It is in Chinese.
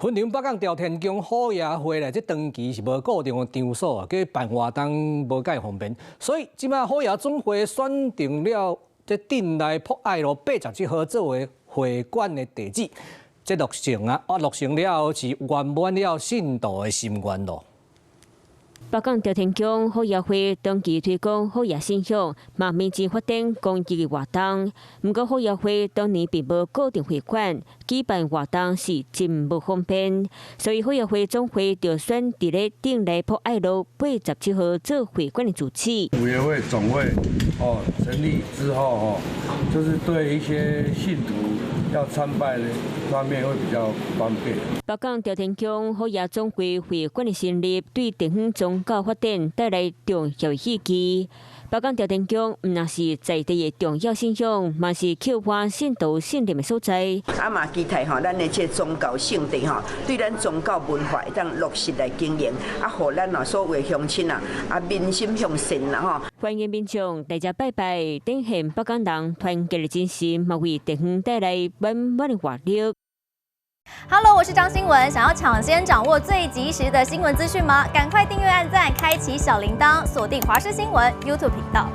云林北港朝天宫虎爷会咧，这长期是无固定的场所啊，去办活动无介方便，所以即摆虎爷总会选定了这镇内博爱路87号作为会馆的地址。这落成了后是圆满了信徒的心愿咯。北港朝天宫虎爷会长期推广虎爷信仰，嘛面前发展公益的活动。不过虎爷会当年并无固定会馆，举办活动是真不方便，所以虎爷会总会就选伫咧镇内博爱路87号做会馆的主持。虎爷会总会成立之后就是对一些信徒要参拜的方面会比较方便。北港朝天宫虎爷总会会馆的成立，对地方宗教发展带来重要的意义。北港朝天宫唔但是在地的重要信仰，嘛是扣换信徒信任的所在。嘛期待咱的这宗教圣地对咱宗教文化会当落实来经营，互咱所有乡亲民心向善欢迎民众大家拜拜，展现北港人团结的精神，嘛为地方带来满满的活力。Hello， 我是张新文。想要抢先掌握最及时的新闻资讯吗？赶快订阅、按赞、开启小铃铛，锁定华视新闻 YouTube 频道。